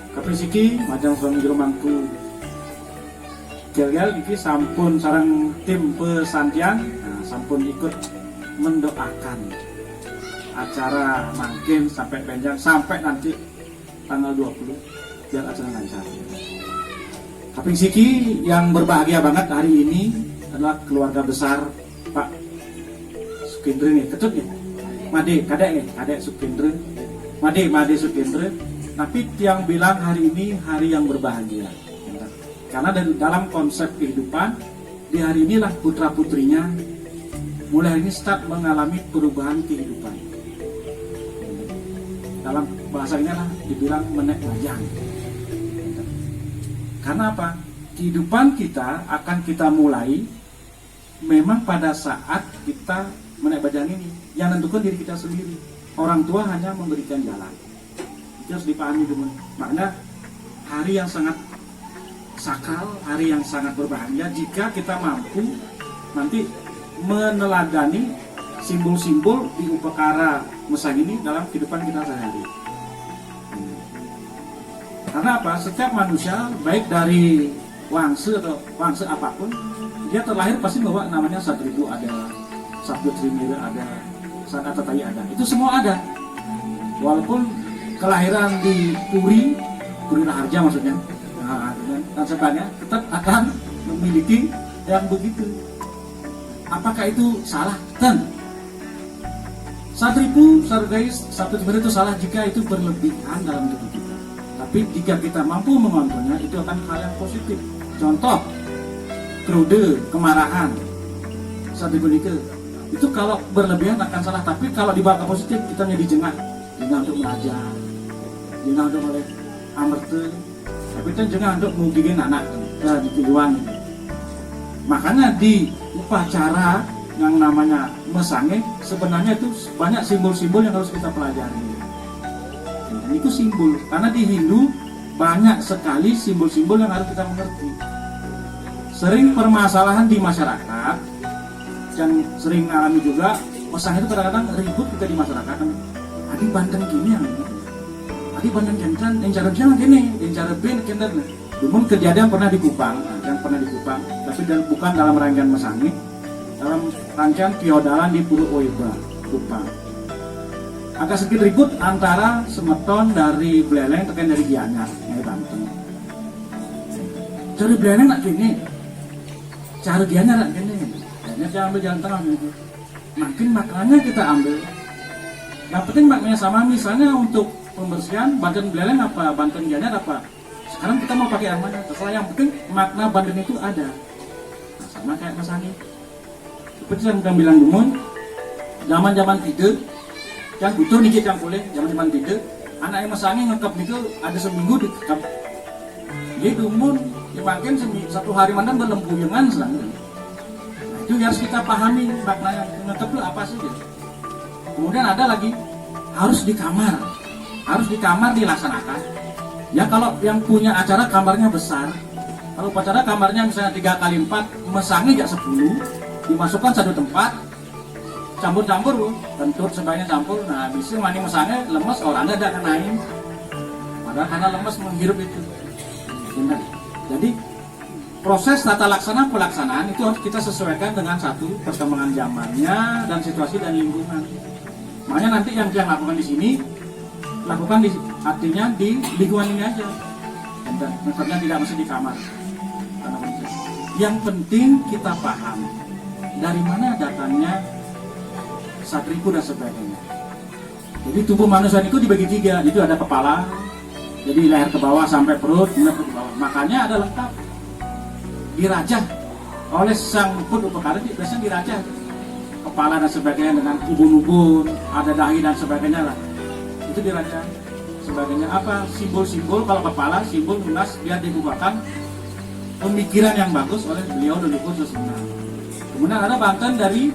Kaprisiki macam suami rumangku gel-gel iki sampun sarang tim pesantren sampun ikut mendoakan acara mangkin sampai panjang sampai nanti tanggal 20 biar acara lancar. Kaprisiki yang berbahagia banget hari ini adalah keluarga besar Pak Sukendra nih, ketut ya, Made, kadek Sukendra, Made Sukendra. Tapi yang bilang hari ini hari yang berbahagia, karena dalam konsep kehidupan di hari inilah putra putrinya mulai hari ini start mengalami perubahan kehidupan. Dalam bahasa ini lah dibilang menek wayang. Karena apa? Kehidupan kita akan kita mulai memang pada saat kita menek wayang ini yang menentukan diri kita sendiri. Orang tua hanya memberikan jalan. Harus dipahami teman. Makna hari yang sangat sakral, hari yang sangat berbahagia jika kita mampu nanti meneladani simbol-simbol di upakara mesang ini dalam kehidupan kita sehari-hari. Karena apa? Setiap manusia baik dari wangse atau wangse apapun, dia terlahir pasti bawa namanya Satribu ada, Sabdo Trimira ada, Sakatatai ada. Itu semua ada. walaupun kelahiran di Puri Raharja maksudnya, dan sebagainya, tetap akan memiliki yang begitu. Apakah itu salah? Dan Satripu, guys, satu itu salah jika itu berlebihan dalam tubuh kita. Tapi jika kita mampu mengontrolnya, itu akan hal yang positif. Contoh, krude, kemarahan, Satripu itu kalau berlebihan akan salah. Tapi kalau dibawa ke positif, kita menjadi jengah untuk belajar, jengah untuk oleh amerte, tapi kan jengah untuk mengugigin anak di kiluan. Makanya di upacara yang namanya mesange, sebenarnya itu banyak simbol-simbol yang harus kita pelajari. Dan itu simbol, karena di Hindu banyak sekali simbol-simbol yang harus kita mengerti. Sering permasalahan di masyarakat, yang sering alami juga, mesange itu kadang-kadang ribut kita di masyarakat. Adi bandeng gini yang ini, adi bandeng jantan, yang cara jalan gini, yang cara ben kender. Namun kejadian pernah di Kupang, tapi bukan dalam rangkaian mesange, dalam rangkaian piodalan di Pura Oiba, Kupang. Agak sedikit ribut antara semeton dari Beleleng tekan dari Gianyar, dari Banten. Cara Beleleng nak gini, cara Gianyar nak gini. Gianyar jangan ambil jalan tengah gitu. Makin maknanya kita ambil. Yang penting maknanya sama, misalnya untuk pembersihan Banten Beleleng apa, Banten Gianyar apa. Sekarang kita mau pakai yang mana? Terserah, yang penting makna Banten itu ada. Nah, sama kayak Mas Ani. Seperti yang bilang Dumun, zaman-zaman tidur, yang butuh dikit yang boleh, zaman-zaman tidur, anak yang Mas Ani ngekap itu ada seminggu dikekap. Jadi Dumun, ya makin satu hari mandan berlempuyangan selama. Nah, itu harus kita pahami maknanya ngekap itu apa sih gitu. Kemudian ada lagi, harus di kamar dilaksanakan. Ya kalau yang punya acara kamarnya besar, kalau acara kamarnya misalnya 3x4, mesangi ya 10, dimasukkan satu tempat, campur-campur, kentut sebanyak campur, nah bisa mani mesangi lemes, orang ada kenain, padahal karena lemes menghirup itu. Jadi proses tata laksana pelaksanaan itu harus kita sesuaikan dengan satu perkembangan zamannya dan situasi dan lingkungan. Makanya nanti yang kita lakukan di sini, lakukan artinya di lingkungan ini aja, dan metodenya tidak mesti di kamar. Yang penting kita paham dari mana datangnya Satripu dan sebagainya. Jadi tubuh manusia itu dibagi 3, itu ada kepala, jadi leher ke bawah sampai perut, kemudian perut ke bawah. Makanya ada lengkap, dirajah oleh sang put upakara, biasanya dirajah kepala dan sebagainya dengan ubun-ubun, ada dahi dan sebagainya lah. Itu dirajah sebagainya. Apa simbol-simbol, kalau kepala simbol lunas biar dibukakan pemikiran yang bagus oleh beliau leluhur sesungguhnya. Kemudian ada Banten dari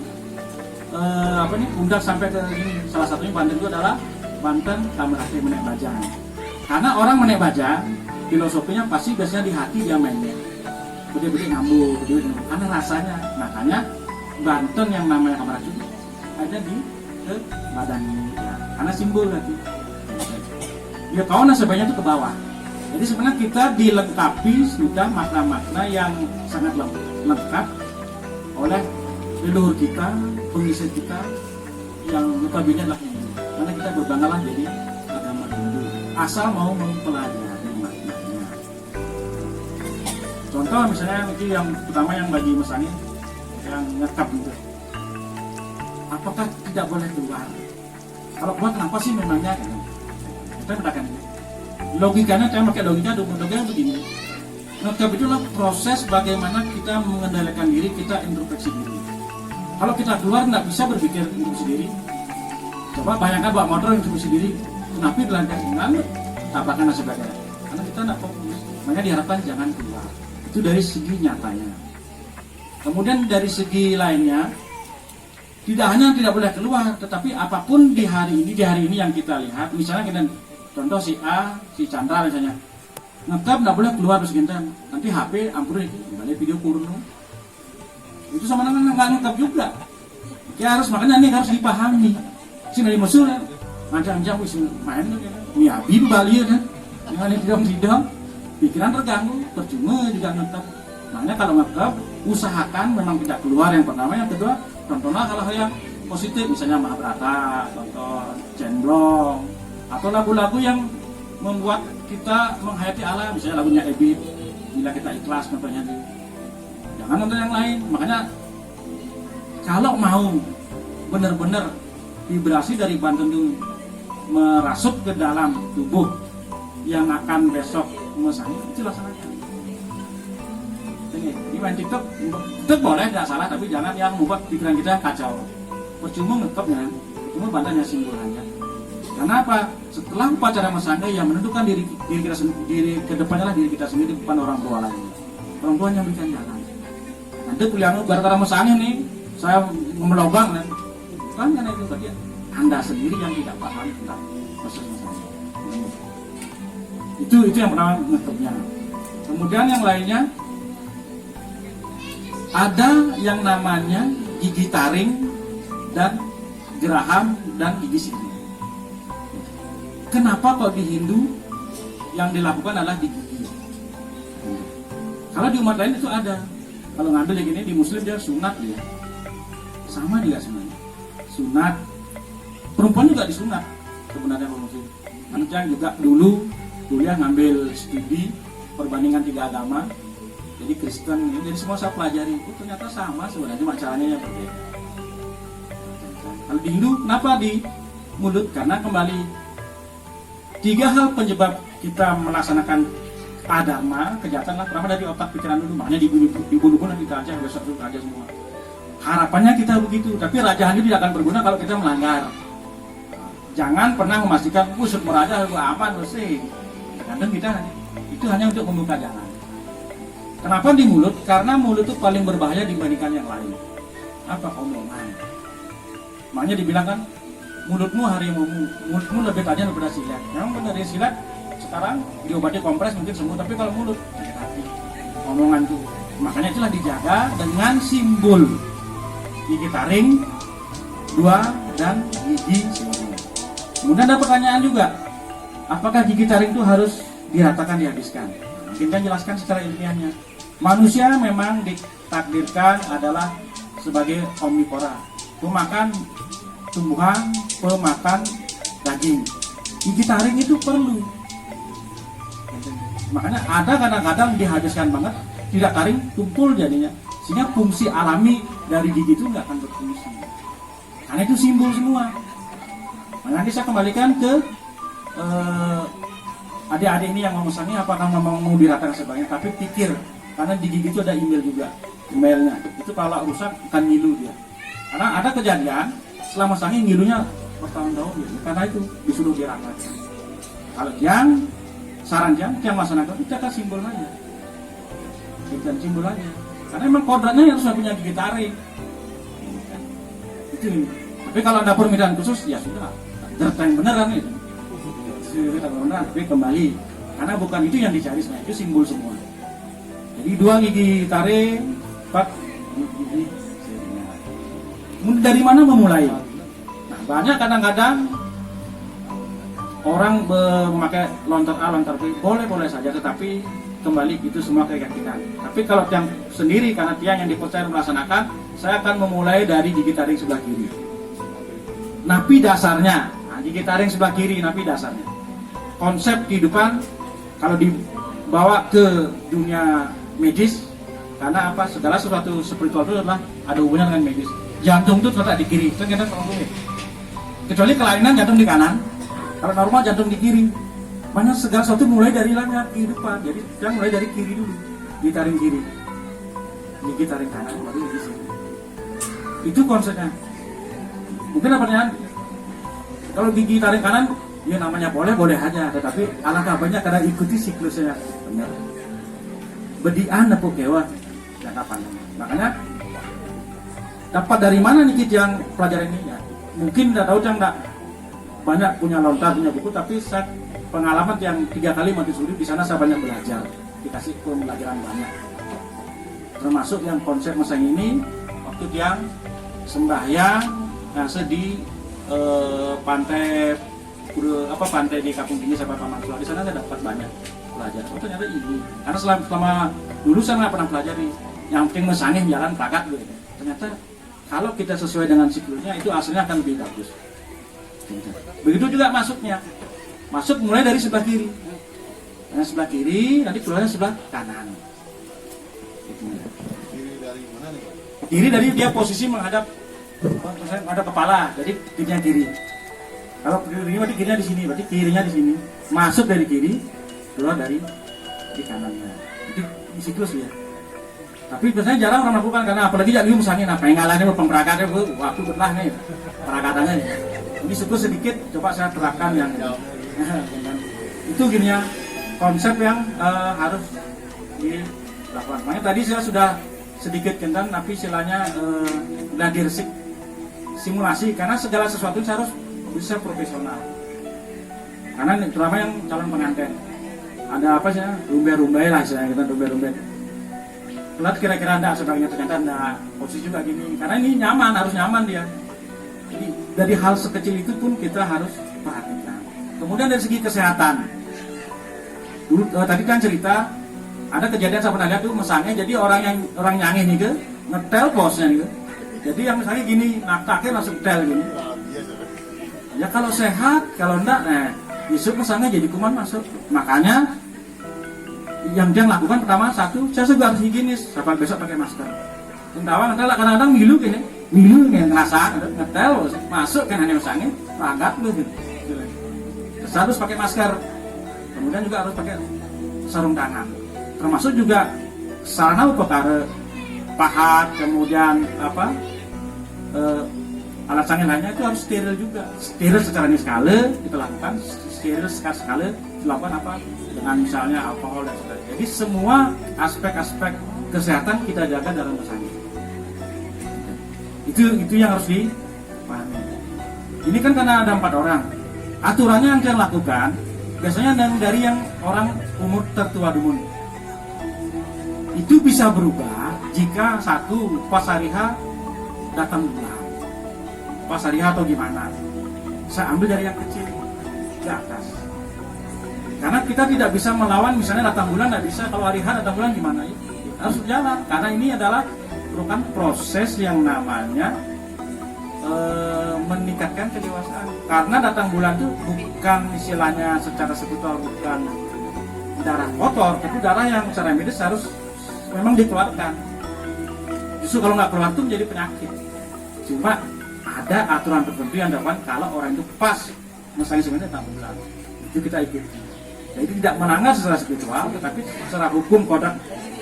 Pundak sampai ke ini, salah satunya Banten itu adalah Banten Tamerake Menek Bajang. Karena orang menek bajang filosofinya pasti biasanya di hati dia mainnya, gede-gede ngambul, karena rasanya. Makanya Banten yang namanya Kamaracun ada di badan ini ya, karena simbol lagi. Ya kawan sebanyak itu ke bawah. Jadi sebenarnya kita dilengkapi sudah makna-makna yang sangat lengkap oleh leluhur kita, pengisi kita yang notabene adalah Hindu. Karena kita berbanggalah jadi agama Hindu, asal mau mempelajari maknanya. Contoh misalnya itu yang pertama yang bagi mesangi yang ngekap itu. Apakah tidak boleh keluar? Kalau keluar kenapa sih memangnya? Kita katakan logikanya, saya pakai logika begini. Ngekap itulah proses bagaimana kita mengendalikan diri, kita introspeksi diri. Kalau kita keluar nggak bisa berpikir introspeksi diri. Coba bayangkan bawa motor introspeksi diri, kenapa dilancarkan? Tabrakan dan sebagainya. Karena kita nggak fokus. Makanya diharapkan jangan keluar. Itu dari segi nyatanya. Kemudian dari segi lainnya, tidak hanya tidak boleh keluar, tetapi apapun di hari ini yang kita lihat, misalnya kita contoh si A, si Chandra misalnya, ngekap nggak boleh keluar terus gitu, nanti HP ampunin itu, balik video porno, itu sama dengan nggak ngekap juga. Ya harus, makanya ini harus dipahami. Si dari musuh ya, macam-macam wis main tuh, ini Habib Bali kan, dengan tidak, pikiran terganggu, percuma juga ngekap. Makanya kalau ngekap, usahakan memang tidak keluar yang pertama, yang kedua tontonlah hal-hal yang positif, misalnya Mahabharata, tonton Cenblong, atau lagu-lagu yang membuat kita menghayati Allah, misalnya lagunya Ebit, Bila Kita Ikhlas contohnya itu. Jangan nonton yang lain. Makanya kalau mau benar-benar vibrasi dari banten itu merasuk ke dalam tubuh yang akan besok memesangi, itu laksanakan. Ini main TikTok, TikTok boleh, tidak salah, tapi jangan yang membuat pikiran kita kacau. Percuma ngetopnya, cuma bantannya simbolannya. Karena apa? Setelah upacara mesange yang menentukan diri kita sendiri, ke depannya lah diri kita sendiri, bukan orang tua lain. Orang tua yang berikan jalan. Nanti kuliah gara-gara mesange nih, saya melobang kan? Bukan karena itu tadi, Anda sendiri yang tidak paham tentang proses mesange. Itu yang pertama ngetopnya. Kemudian yang lainnya, ada yang namanya gigi taring dan geraham dan gigi sirih. Kenapa kok di Hindu yang dilakukan adalah di gigi? Kalau di umat lain itu ada. Kalau ngambil yang ini di Muslim dia sunat ya. Sama juga sebenarnya. Sunat. Perempuan juga disunat sebenarnya kalau Muslim. Anak juga dulu kuliah ngambil studi perbandingan 3 agama. Jadi Kristen, jadi semua saya pelajari. Oh, ternyata sama sebenarnya, cuma caranya yang berbeda. Kalau di Hindu, kenapa di mulut? Karena kembali 3 hal penyebab kita melaksanakan adharma, kejahatan lah. Pertama dari otak pikiran dulu, makanya dibunuh pun nanti raja, besok itu raja semua. Harapannya kita begitu, tapi raja itu tidak akan berguna kalau kita melanggar. Jangan pernah memastikan, usut meraja, aman, bersih. Kadang kita itu hanya untuk membuka jalan. Kenapa di mulut? Karena mulut itu paling berbahaya dibandingkan yang lain. Apa? Omongan. Makanya dibilang kan, mulutmu harimaumu, mulutmu lebih tajam daripada silat. Memang benar ya, silat sekarang diobati kompres mungkin sembuh, tapi kalau mulut sakit hati. Omongan tuh. Makanya itulah dijaga dengan simbol gigi taring 2 dan gigi sirih. Kemudian ada pertanyaan juga, apakah gigi taring itu harus diratakan, dihabiskan? Kita jelaskan secara ilmiahnya. Manusia memang ditakdirkan adalah sebagai omnivora, pemakan tumbuhan, pemakan daging. Gigi taring itu perlu. Makanya ada kadang-kadang dihabiskan banget, tidak taring, tumpul jadinya. Sehingga fungsi alami dari gigi itu nggak akan berfungsi. Karena itu simbol semua. Nah, nanti saya kembalikan ke adik-adik ini yang mau memesannya, apakah mau diratakan sebanyak. Tapi pikir, karena di gigi itu ada email juga, emailnya. Itu kalau rusak akan ngilu dia. Karena ada kejadian, selama sangi ngilunya bertahun-tahun gitu. Karena itu disuruh diratakan. Kalau yang saran yang melaksanakan itu akan simbol aja. Itu simbol aja. Karena memang kodratnya harus punya gigi taring. Itu. Tapi kalau ada permintaan khusus ya sudah. Terteng beneran itu. Kita beneran, tapi kembali. Karena bukan itu yang dicari sebenarnya, itu simbol semua. Jadi 2 gigi taring, 4 gigi sirihnya. Dari mana memulai? Nah, banyak kadang-kadang orang memakai lontar A, lontar B, boleh-boleh saja, tetapi kembali itu semua keyakinan. Tapi kalau yang sendiri, karena tiang yang dipercaya melaksanakan, saya akan memulai dari gigi taring sebelah kiri. Napi dasarnya, nah, gigi taring sebelah kiri, napi dasarnya. Konsep kehidupan, kalau dibawa ke dunia medis, karena apa? Segala sesuatu spiritual itu adalah ada hubungan dengan medis. Jantung itu terletak di kiri, itu kita ngomongin. Kecuali kelainan jantung di kanan, kalau normal jantung di kiri. Banyak segala sesuatu mulai dari lahir kehidupan. Jadi kita mulai dari kiri dulu, gigi taring kiri, gigi taring kanan, baru gigi sirih. Itu konsepnya. Mungkin ada pertanyaan, kalau gigi taring kanan, ya namanya boleh aja, tetapi alangkah banyak karena ikuti siklusnya benar. Bedian nepuk kewa jangka panjang. Makanya dapat dari mana nih kita yang pelajaran ini? Ya, mungkin tidak tahu yang tidak banyak punya lontar, punya buku, tapi saya pengalaman yang 3 kali mati suri di sana saya banyak belajar, dikasih pembelajaran banyak. Termasuk yang konsep mesang ini waktu yang sembahyang ngasih di pantai pantai di Kampung Tinggi sampai Paman Tua. Di sana saya dapat banyak belajar. Oh ternyata ini. Karena selama dulu saya nggak pernah pelajari. Yang penting mesangin jalan takat gitu. Ternyata kalau kita sesuai dengan siklusnya itu hasilnya akan lebih bagus. Begitu juga masuknya. masuk mulai dari sebelah kiri. Nah, sebelah kiri, nanti keluarnya sebelah kanan. Kiri dari mana nih? Kiri dari dia posisi menghadap kepala, jadi kirinya kiri. Kalau kiri berarti kirinya di sini, berarti kirinya di sini. Masuk dari kiri, keluar dari di kanannya. Itu siklus ya. Tapi biasanya jarang orang lakukan karena apalagi jadi misalnya apa yang ngalahnya pemperagatannya waktu betah nih peragatannya. Ini siklus sedikit, coba saya terapkan yang itu gini ya, konsep yang harus dilakukan. Makanya tadi saya sudah sedikit kentan, tapi istilahnya belajar simulasi karena segala sesuatu harus bisa profesional. Karena terutama yang calon pengantin ada apa sih, rumbai-rumbai lah istilahnya, kita rumbai-rumbai. Lihat kira-kira anda sebagian ternyata anda posisi juga gini, karena ini nyaman, harus nyaman dia. Jadi dari hal sekecil itu pun kita harus perhatikan. Kemudian dari segi kesehatan, dulu tadi kan cerita ada kejadian saya pernah lihat tuh mesangnya, jadi orang nyanyi nih ke ngetel bosnya nih ke. Jadi yang misalnya gini, naktaknya langsung tel gini. Ya kalau sehat, kalau enggak, besok mesangnya jadi kuman masuk. Makanya yang dia lakukan pertama satu, saya juga harus higienis, sampai besok pakai masker. Tentawang kadang-kadang milu nih ngerasa ngetel masuk kan hanya mesangnya, ragat lu gitu. Terus harus pakai masker, kemudian juga harus pakai sarung tangan. Termasuk juga sarana upakara pahat, kemudian alat canggih lainnya itu harus steril juga. Steril secara niskala kita lakukan, steril secara skala dilakukan dengan misalnya alkohol dan sebagainya. Jadi semua aspek-aspek kesehatan kita jaga dalam mesangnya. Itu yang harus dipahami. Ini kan karena ada 4 orang. Aturannya yang kita lakukan biasanya dari yang orang umur tertua dulu. Itu bisa berubah jika satu pas hari H datang bulan. Pas hari H atau gimana? Saya ambil dari yang kecil ke atas. Karena kita tidak bisa melawan misalnya datang bulan, tidak bisa. Kalau hari H datang bulan gimana? Harus berjalan. Karena ini adalah merupakan proses yang namanya meningkatkan kedewasaan. Karena datang bulan itu bukan istilahnya secara spiritual, bukan darah kotor, tapi darah yang secara medis harus memang dikeluarkan. Justru kalau nggak keluar itu menjadi penyakit. Cuma ada aturan tertentu yang dilakukan kalau orang itu pas misalnya sebenarnya datang bulan, itu kita ikuti. Jadi tidak melanggar secara spiritual, tetapi secara hukum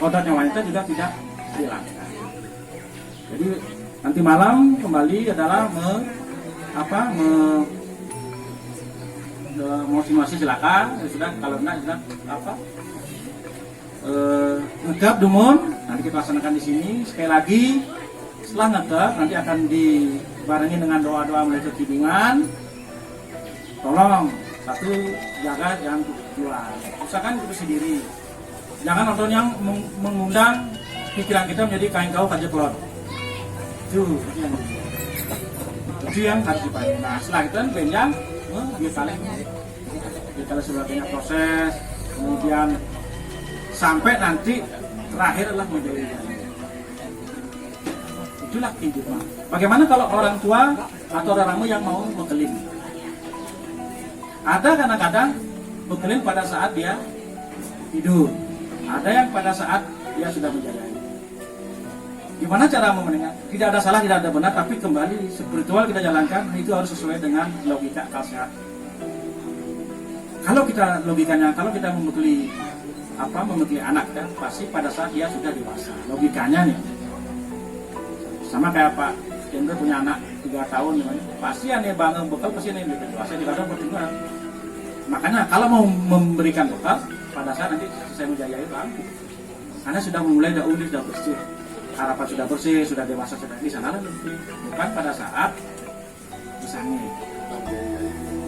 kodratnya wanita juga tidak dilanggar. Jadi nanti malam kembali adalah mau simulasi silakan, sudah kalau enggak sudah ngegap dumun nanti kita laksanakan di sini. Sekali lagi setelah ngegap nanti akan dibarengi dengan doa-doa mulai kekibingan. Tolong satu, jaga jangan keluar, usahakan itu sendiri, jangan nonton yang mengundang pikiran kita menjadi kain kau kajeklot. Itu yang harus dipahami. Nah setelah itu kan benjang kita sudah banyak proses, kemudian sampai nanti terakhir adalah menjadi itulah kehidupan. Bagaimana kalau orang tua atau orangmu yang mau bekelin? Ada kadang-kadang bekelin pada saat dia tidur, ada yang pada saat dia sudah menjayai. Gimana cara memenangkan? Tidak ada salah, tidak ada benar, tapi kembali spiritual kita jalankan itu harus sesuai dengan logika akal sehat. Kalau kita logikanya, kalau kita membekali anak kan, pasti pada saat dia sudah dewasa. Logikanya nih, sama kayak Pak Hendro punya anak 3 tahun, pasti aneh banget bekal, pasti aneh dewasa di badan pertumbuhan. Makanya kalau mau memberikan bekal pada saat nanti saya menjayai lampu, karena sudah memulai udah sudah bersih. Harapan sudah bersih, sudah dewasa, sudah di sana bukan pada saat misalnya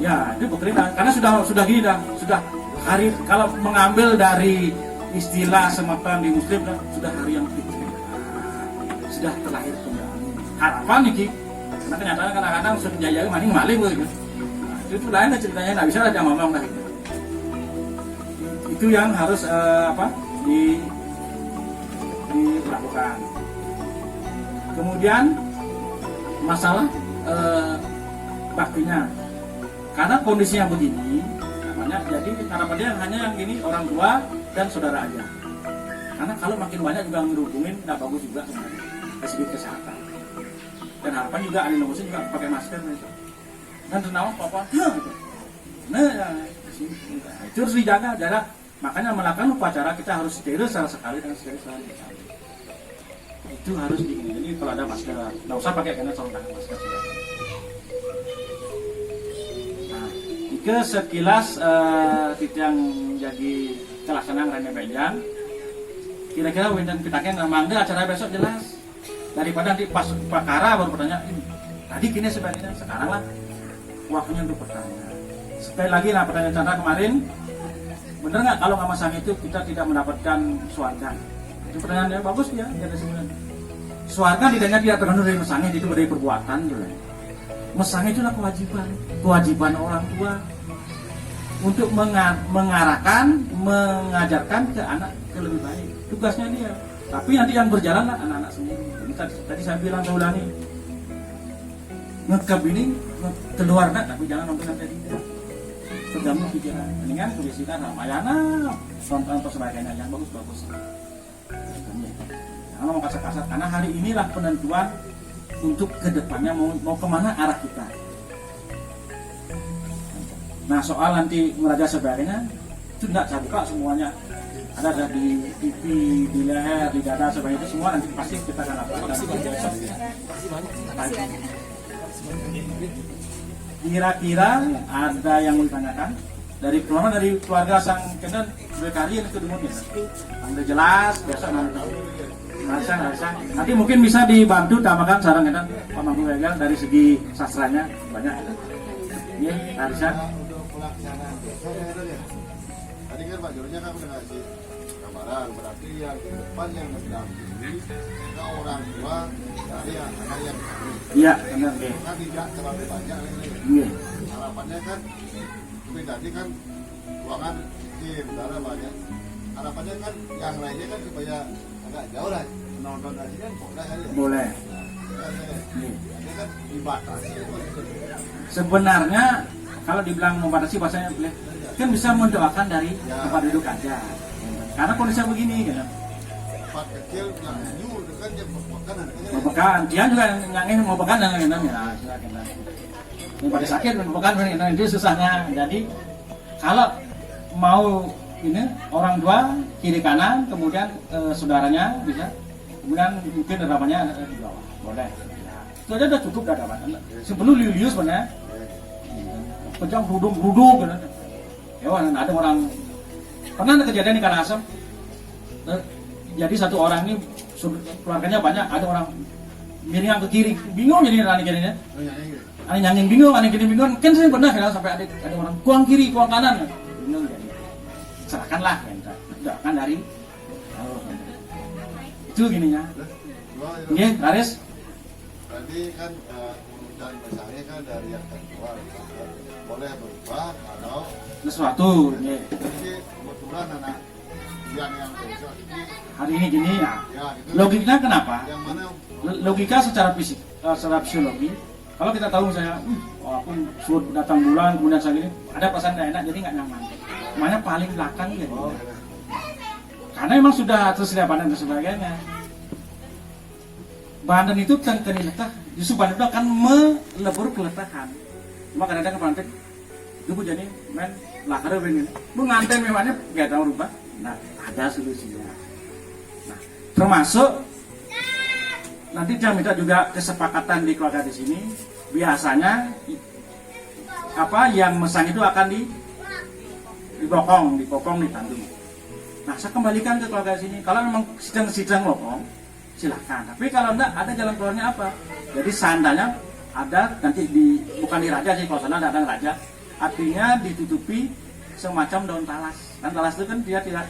ya itu bekerja karena sudah gini dah, sudah hari kalau mengambil dari istilah sematan di muslim sudah hari yang sudah terlahir kembali harapan nih karena kenyataan kadang-kadang sudah menjajah maling gitu. Nah, itu lain ceritanya nggak bisa aja ngomong dah itu yang harus dilakukan. Kemudian masalah baktinya, karena kondisinya begini, banyak, jadi harapan dia hanya yang ini orang tua dan saudara aja. Karena kalau makin banyak juga ngerubungin nggak bagus juga sebenarnya dari segi kesehatan. Dan harapan juga ahli nombosin juga pakai masker gitu. Dan ternawa apa? Itu harus dijaga jarak. Makanya melakukan upacara kita harus steril sekali dan steril sekali. Itu harus jadi kalau ada masker, nggak usah pakai karena sarung tangan masker sudah. Nah, jika sekilas yang jadi pelaksanaan Rene Bejan, kira-kira Windan Pitaken mangga acara besok jelas. Daripada nanti pas perkara baru bertanya, tadi kini sebenarnya sekarang lah waktunya untuk bertanya. Sekali lagi lah pertanyaan Chandra kemarin, bener nggak kalau nggak masang itu kita tidak mendapatkan swarga? Itu pertanyaannya bagus ya, jadi sebenarnya. Swarga tidaknya tidak tergantung dari mesangnya, itu dari perbuatan juga. Mesangnya itu adalah kewajiban orang tua untuk mengarahkan, mengajarkan ke anak ke lebih baik. Tugasnya dia. Tapi nanti yang berjalan lah anak-anak sendiri. Tadi saya bilang, saya ulangi, ngekep ini keluar nak, tapi jangan nonton nanti tidak. Terganggu pikiran. Mendingan tuliskan Ramayana, tonton sebagainya yang bagus-bagus. Jangan ngomong kasar-kasar, karena hari inilah penentuan untuk kedepannya mau kemana arah kita. Nah soal nanti meraja sebagainya itu tidak saya buka semuanya. Ada di TV, di leher, di dada, sebagainya itu semua nanti pasti kita akan lakukan. Kira-kira ada yang mau ditanyakan dari keluarga sang kenan berkarya itu dimulai. Udah jelas, biasa nanti. Nanti mungkin bisa dibantu tambahkan saran kenan Pak Mampu Gagal dari segi sastranya banyak. Iya, Arisan. Tadi kan Pak Jurnya kan udah ngasih gambaran, berarti yang ke depan yang mendampingi ke orang tua dari anak yang iya benar deh. Kan tidak terlalu banyak Iya. harapannya kan tadi kan ruangan kecil, darah banyak. Harapannya kan yang lainnya kan supaya agak jauh lah nonton tadi kan boleh kali ya. Boleh. Ini kan dibatasi. Sebenarnya kalau dibilang membatasi bahasanya kan bisa mendoakan dari tempat duduk aja. Karena kondisinya begini gitu. Tempat kecil yang nyul kan dia Mau bekan, dia juga nyangin mau bekan dan gitu ya. Yang pada sakit mau bekan itu susahnya. Jadi kalau mau ini orang tua kiri kanan, kemudian saudaranya bisa, kemudian mungkin harapannya di bawah, boleh. Itu aja udah cukup dah dapat. Sebelum lius sebenarnya, pejang rudung gitu. Ya ada orang pernah ada kejadian di Karangasem. Jadi satu orang ini keluarganya banyak, ada orang miring ke kiri, bingung jadi aneh kirinya. Aneh nyangin bingung, aneh kiri bingung. Kan saya pernah ya sampai ada orang kuang kiri, kuang kanan. Bingung jadi. Serahkanlah doakan dari itu gininya. Oke, Laris. Tadi kan dan misalnya kan dari yang kedua boleh berubah kalau Sesuatu. jadi kebetulan anak yang besok ini Hari ini gini ya. gitu. Logikanya kenapa? Yang mana Logika secara fisik, secara psikologi. Kalau kita tahu misalnya, walaupun sudah datang bulan kemudian segini, ada perasaan tidak enak jadi nggak nyaman. Makanya paling belakang ya. Karena memang sudah tersedia badan dan sebagainya. Badan itu terkena letak, justru badan itu akan melebur keletakan. Cuma kadang-kadang kepantek, itu jadi main lakar begini. Mengantai memangnya nggak tahu rubah. Nah, ada solusinya. Nah, termasuk nanti dia minta juga kesepakatan di keluarga di sini. Biasanya apa yang mesang itu akan dipokong, ditandu. Nah, saya kembalikan ke keluarga sini. Kalau memang sidang lopong, silahkan. Tapi kalau enggak, ada jalan keluarnya apa? Jadi sandalnya ada nanti bukan di raja sih, kalau sana ada raja. Artinya ditutupi semacam daun talas. Dan talas itu kan dia tidak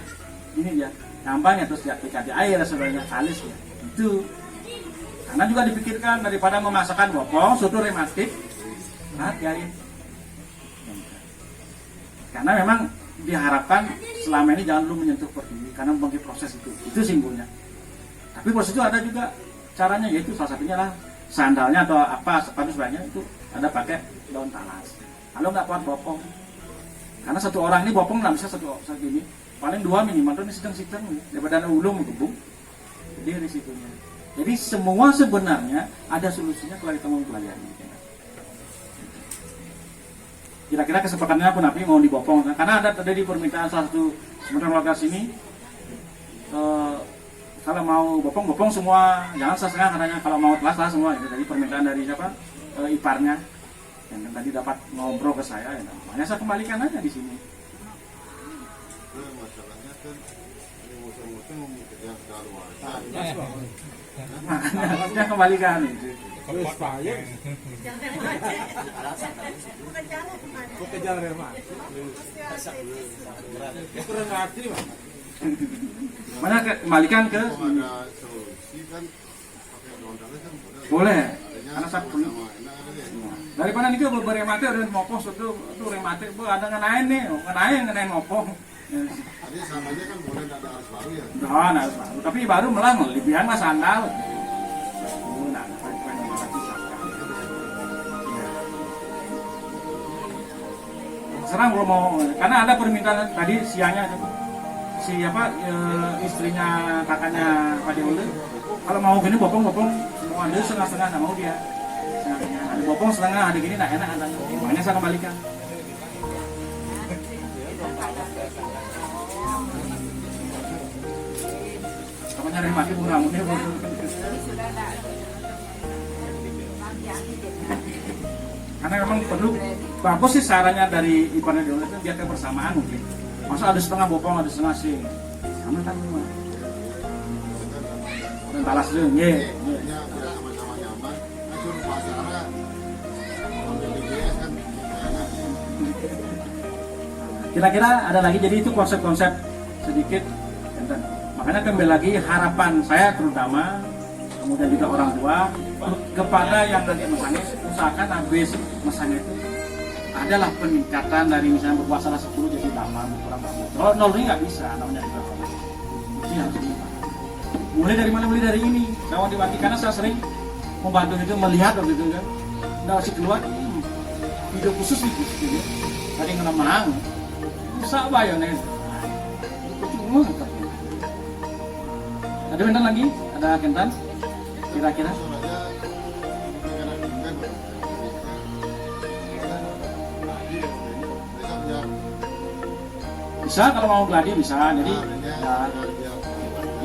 ini ya, gampang ya, terus dia dikasih air sebenarnya alis ya. Itu karena juga dipikirkan daripada memasakkan bopong, soto rematik, hati-hati. Karena memang diharapkan selama ini jangan dulu menyentuh pertiwi karena bagi proses itu simbolnya. Tapi proses itu ada juga caranya, yaitu salah satunya lah sandalnya atau apa sepatu sebagainya itu ada pakai daun talas. Kalau nggak kuat bopong, karena Karena satu orang ini bopong nggak bisa satu ini, paling 2 minimal tuh ini sedang daripada ulung gebuk. Jadi risikonya. Jadi semua sebenarnya ada solusinya kalau kita mau melayani. Kira-kira kesepakatannya apa napi mau dibopong? Karena ada tadi permintaan salah satu sebenarnya warga sini. Kalau mau bopong semua, jangan setengah katanya. Kalau mau telas semua. Itu tadi permintaan dari siapa? Iparnya yang tadi dapat ngobrol ke saya. Ya. Makanya saya kembalikan aja di sini. Masalahnya kan ini musim-musim yang sudah luar. Makanya saya kembalikan itu. Mana kembalikan ke Ada solusi kan pakai daun-daun kan boleh. Karena saya perlu. Daripada ini beremate ada mopong itu remate ada ngenain mopong. Tadi samanya kan boleh ada harus baru ya. Nah, harus baru. Tapi baru melang lebihan mas sandal. Serang kalau mau, karena ada permintaan tadi siangnya istrinya kakaknya Pak Dewi, kalau mau gini bopong semua ada setengah nggak mau dia, ada bopong setengah ada gini nggak enak katanya, makanya saya kembalikan. Kamu nyari mati bunga-bunga. Karena memang perlu bagus sih sarannya dari iparnya dulu itu biar kebersamaan mungkin. Masa ada setengah bopong ada setengah sing sama kan semua. Dan balas dulu, Ya sama-sama nyaman. Ajur pasara ambil BPJS kan. Kira-kira ada lagi, jadi itu konsep-konsep sedikit. Makanya kembali lagi harapan saya terutama kemudian juga orang tua kepada yang nanti mesannya, usahakan habis mesannya itu adalah peningkatan dari misalnya berpuasa 10 jadi 8 kurang banget. Kalau 0 ini nggak bisa, namanya juga ini harus diubah. Mulai dari mana? Mulai dari ini. Kalau dibantu karena saya sering membantu itu melihat waktu itu kan, nggak masih keluar video khusus gitu, tadi kena menang, bisa apa ya nih? Cuma ada bentar lagi, ada kentan kira-kira. Bisa kalau mau gladi bisa, jadi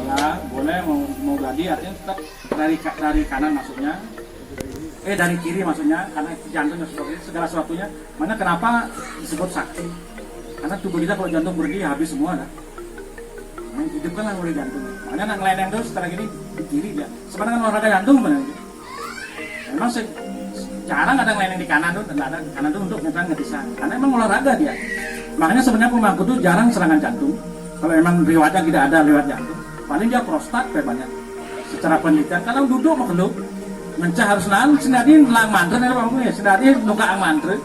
ya boleh mau gladi artinya tetap dari kanan masuknya, dari kiri maksudnya, karena jantungnya segala sesuatunya. Mana kenapa disebut sakti? Karena tubuh kita kalau jantung berhenti habis semua kan. Hidupkanlah oleh jantung. Makanya nak ngeleneng terus setelah gini di kiri dia. Sebenarnya kan olahraga jantung benar. Memang jarang ada ngeleneng di kanan tuh, dan ada di kanan tuh untuk nyerang ngedesan. Karena emang olahraga dia. Makanya sebenarnya pemangku tuh jarang serangan jantung. Kalau emang riwayatnya tidak ada lewat jantung, paling dia prostat kayak banyak. Secara penelitian, kalau duduk makhluk mencah harus nahan, sendiri lang mantra nih bang ya, sendiri nuka ang mantra.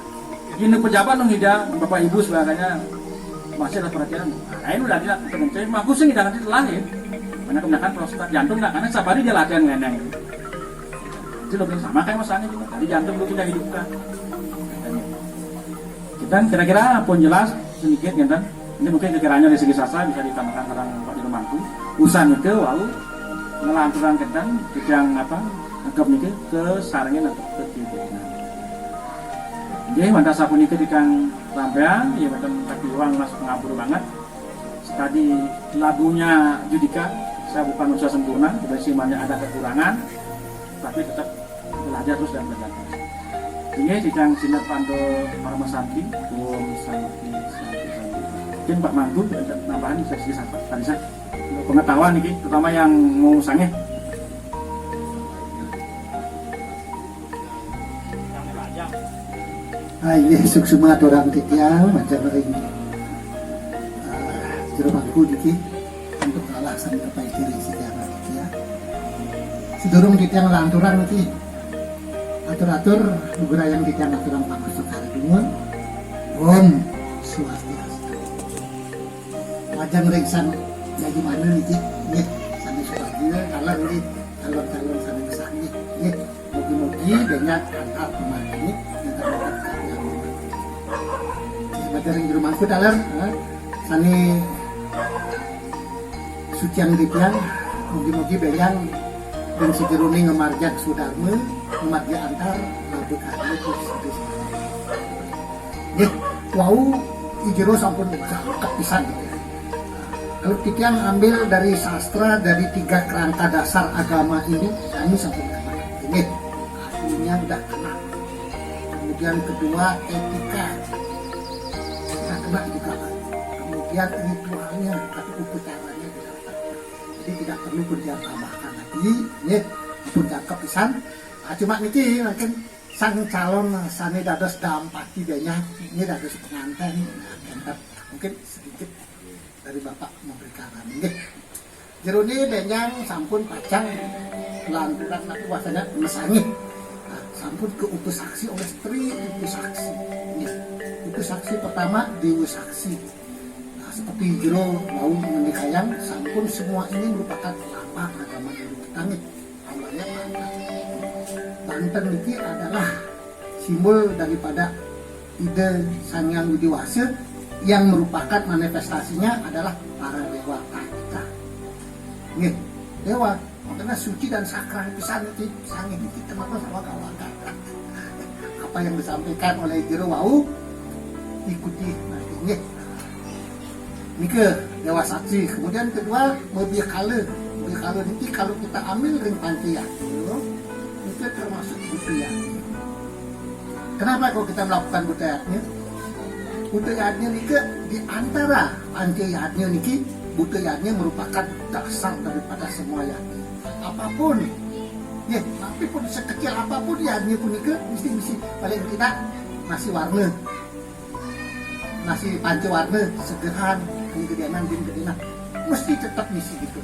Gini pejabat nung hida, bapak ibu sebagainya masih ada perhatian. Nah ini udah tidak kemencah, aku sih tidak nanti lahir. Banyak kebanyakan prostat jantung nggak, karena setiap hari dia latihan ngeleneng. Itu lebih sama kayak masalahnya juga. Dari jantung dulu kita hidupkan. Kita kira-kira pun jelas sedikit kan. Ini mungkin kekiranya dari segi sastra bisa ditambahkan orang Pak Jero Mangku. Usan itu lalu ngelanturan kedan yang apa anggap nih ke sarangnya atau ke kiri. Jadi mantap sapu nih ketika rampean, ya macam kaki uang masuk ngabur banget. Tadi lagunya Judika, saya bukan usaha sempurna, sebenarnya ada kekurangan, tapi tetap belajar terus dan belajar terus. Ini sidang sinar panto Parma Santi, Santi. Mungkin Pak Manggu ada tambahan sesi sampai tadi saya pengetahuan nih, terutama yang mau sange. Ini suksuma orang titia macam ring Jero Mangku diki untuk alasan apa itu sejarah titia. Sedurung titia ngelanturan iki atur-atur beberapa yang titia ngaturan pamasuk karadungun Om Swastiastu. Wajang ringsan jadi mana nih nih sampai sebagian kalau ini calon sampai kesana nih mugi-mugi dengan hal-hal kemarin ini yang terdapat jaring di rumahku dalam sani sucian dipian mugi-mugi beyang dan sejeruni ngemarjak sudarme ngemarjak antar labut adil terus nih wau ijero sampun cakep pisan gitu ya. Kalau kita ambil dari sastra dari 3 kerangka dasar agama ini kami sampun ini artinya udah kena. Kemudian kedua etika kita kena juga, kemudian ritualnya tapi upacaranya tidak kena. Jadi tidak perlu kerja tambahkan lagi nih pun cakep pisan. Cuma niki mungkin sang calon sani dados dampati banyak ini dados pengantin mungkin sedikit dari bapak memberikan nggih jerone benyang sampun pacang lanturan tapi wasanya mesangi sampun ke upu saksi oleh istri upu saksi ini upu saksi pertama dewa saksi seperti jero mau menikayang sampun semua ini merupakan lambang agama Hindu kita nih awalnya Banten ini adalah simbol daripada ide Sang Hyang Widi Wasa yang merupakan manifestasinya adalah para dewa kita. Nih, dewa makanya suci dan sakral pisan itu sange kita maka sama kawan. Apa yang disampaikan oleh Jero Wau ikuti nanti nih. Nike dewa saksi. Kemudian kedua mobil kale nanti kalau kita ambil ring pantian itu termasuk budaya. Kenapa kalau kita melakukan budayanya? Budayanya niki di antara pancayanya niki budayanya merupakan dasar daripada semua ya. Apapun, ya, tapi pun sekecil apapun ya pun niki mesti paling tidak nasi warna, nasi panca warna segeran, ini gedeanan, mesti tetap misi gitu.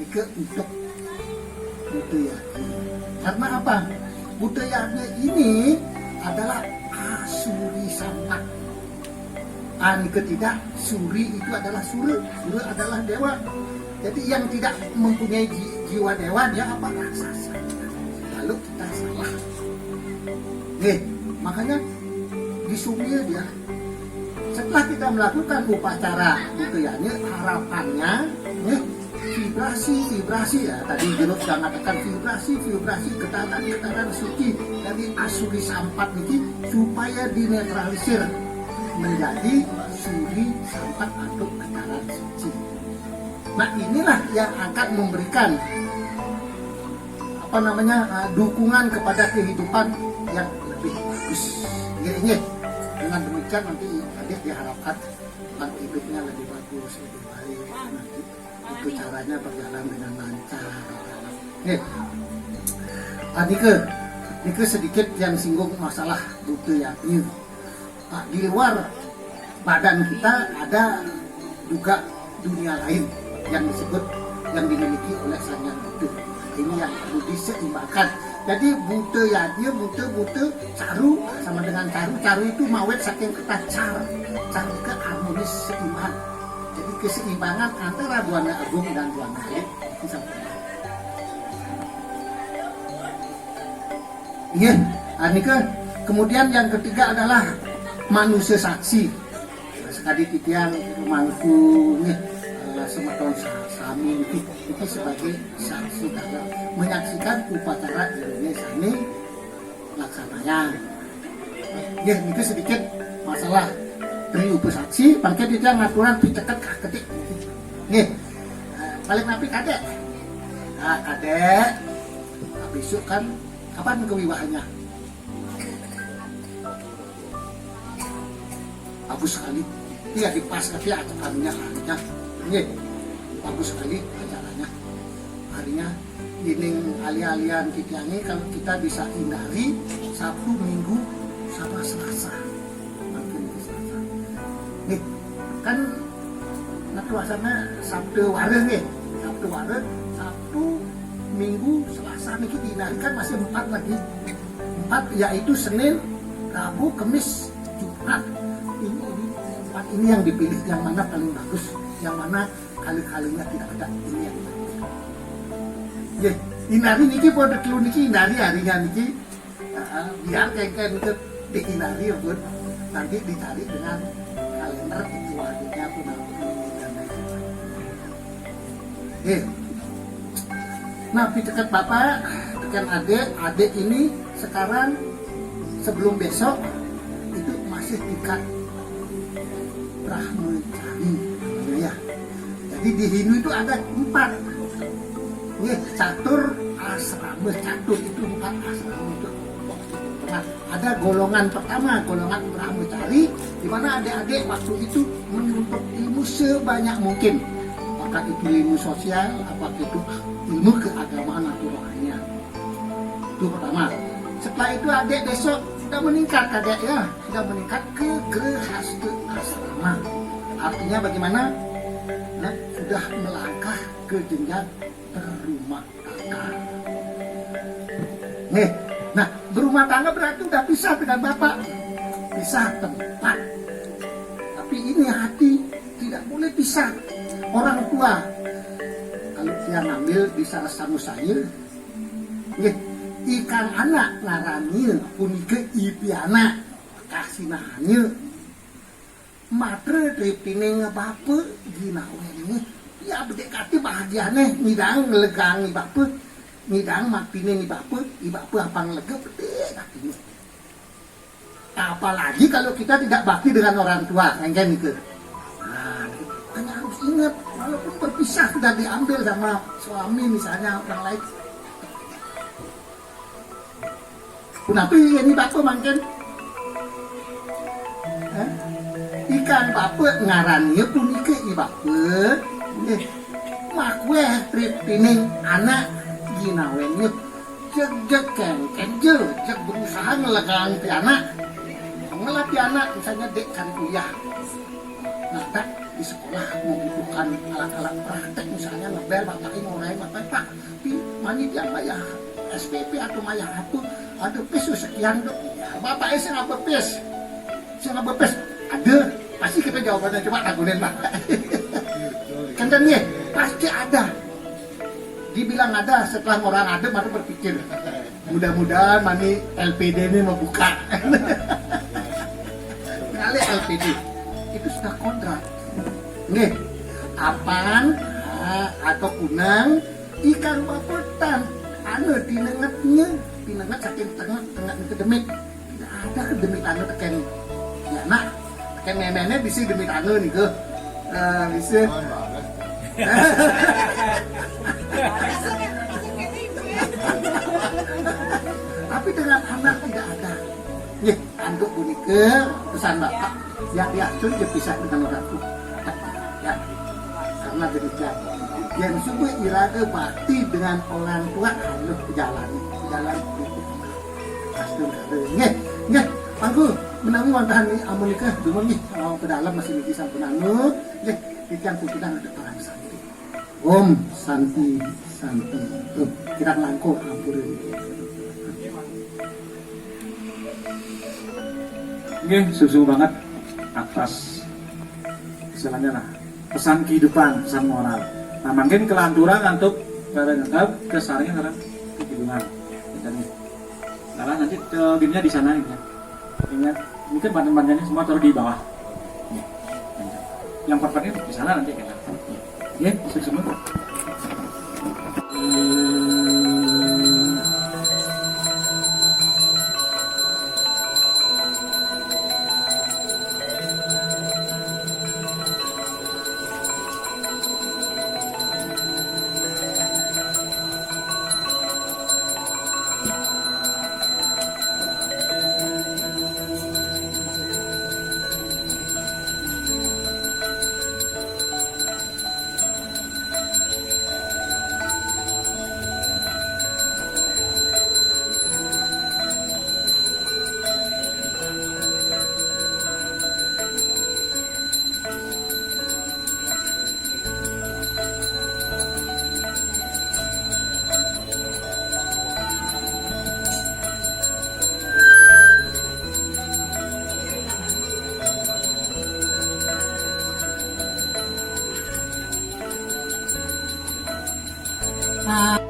Niki untuk budaya. Karena apa? Budayanya ini adalah asuri sampat. Niki tidak, suri itu adalah sura adalah dewa. Jadi yang tidak mempunyai jiwa dewa dia apa? Raksasa. Lalu kita salah. Nih, makanya disumir dia. Setelah kita melakukan upacara budayanya, harapannya nih vibrasi ya tadi Jero sudah mengatakan vibrasi getaran suci dari asuri sampat ini supaya dinetralisir menjadi suri sampat atau getaran suci. Nah inilah yang akan memberikan dukungan kepada kehidupan yang lebih bagus. Ini dengan demikian nanti adik diharapkan hidupnya lebih bagus, lebih baik nanti itu caranya berjalan dengan lancar. Nike sedikit yang singgung masalah budaya ini. Di luar badan kita ada juga dunia lain yang disebut yang dimiliki oleh Sang Hyang Widi. Ini yang perlu diseimbangkan. Jadi budayanya buta caru sama dengan caru itu mawet saking kata caru ke harmonis seimbang. Jadi keseimbangan antara Buana Agung dan Buana Alit itu sampai. Iya, Anika. Kemudian yang ketiga adalah manusia saksi. Sekali titian mangku nih semeton sami itu sebagai saksi dalam menyaksikan upacara Indonesia ini laksananya. Ya, itu sedikit masalah dari upu saksi, pakai dia ngaturan picekat ketik. Nih, paling napi kadek. Nah, kadek. Besok kan kapan kewibahannya? Bagus sekali. Dia dipas tapi acaranya harinya. Ini bagus sekali acaranya. Harinya ini alih-alihan kita ini kalau kita bisa hindari Sabtu, Minggu, sama Selasa. Nih, kan nanti wasana Sabtu Wareng nih. Sabtu, Minggu, Selasa nih kita hindarikan masih 4 lagi. 4 yaitu Senin, Rabu, Kamis, Jumat. Ini yang dipilih yang mana paling bagus, yang mana kali-kalinya tidak ada ini yang bagus. Ya, hindari niki pada kilo niki hindari harinya niki, biar kayak itu dihindari ya bud. Nanti dicari dengan Nah, dekat bapak, dekat adik ini sekarang sebelum besok itu masih tingkat brahmacari, ya. Jadi di Hindu itu ada 4. Catur asrama, catur itu 4 asrama itu. Nah, ada golongan pertama, golongan brahmacari, di mana adik-adik waktu itu menuntut ilmu sebanyak mungkin. Apakah itu ilmu sosial, apakah itu ilmu keagamaan atau rohanian. Itu pertama. Setelah itu adik besok sudah meningkat, adik ya, sudah meningkat ke grehasta asrama. Artinya bagaimana? Nah, sudah melangkah ke jenjang berumah tangga. Nah, berumah tangga berarti udah pisah dengan bapak, pisah tempat. Tapi ini hati tidak boleh pisah. Orang tua kalau dia ngambil bisa samu sayur, ikan anak ngaranil punike ipiana kasinahannya matre tripine ngebape ginawennya ya berdekati bahagiane ngidang legang ni bape ngidang mapine ni bape apang lega berdekati. Apalagi kalau kita tidak bakti dengan orang tua, engken itu. Nah, hanya harus ingat walaupun berpisah sudah diambil sama suami misalnya orang lain. Kenapa ini bapak mangken? Ikan bapak ngarannya punike i bapak. Makwe trip pining anak ginawennya jeg kengken jeg berusaha ngelegang ti anak. Ngelatih anak misalnya dek kan kuliah. Nah, tak di sekolah membutuhkan alat-alat praktek misalnya ngebel batakin orang pak di mani dia bayar SPP atau bayar apa ada pes sekian dok. Bapak saya nggak bepes, ada pasti kita jawabannya coba tagunin pak. Kan nih pasti ada. Dibilang ada setelah orang ada baru berpikir mudah-mudahan mani LPD ini membuka. Kali LPD itu sudah kontrak. Nih, apaan atau kunang ikan bapetan anu dinengat saking tengah itu demit. Tidak ada ke demit anu teken ya nak teken neneknya bisa demit anu nih ke bisa. Tapi dengan anak tidak ada. Nih, anduk bunike pesan bapak ya diatur dia pisah dengan orang tua. Ya, karena demikian yang subuh iraga bakti dengan orang tua harus jalan itu pasti nggak aku menanggung wantahan ini amunikah cuma nih kalau ke dalam masih mikir sampun anu ikan putihnya ada orang santi Om santi tuh kita langkau ampurin. Ini susu banget atas istilahnya lah pesan kehidupan, pesan moral. Nah, makin kelanturan untuk berengkap kesaringnya karena kehidungan. Karena nanti gininya di sana ya. Ingat, mungkin bantuan-bantuannya semua taruh di bawah. Yang part-partnya di sana nanti kita. Ya, bisa semua. Nah,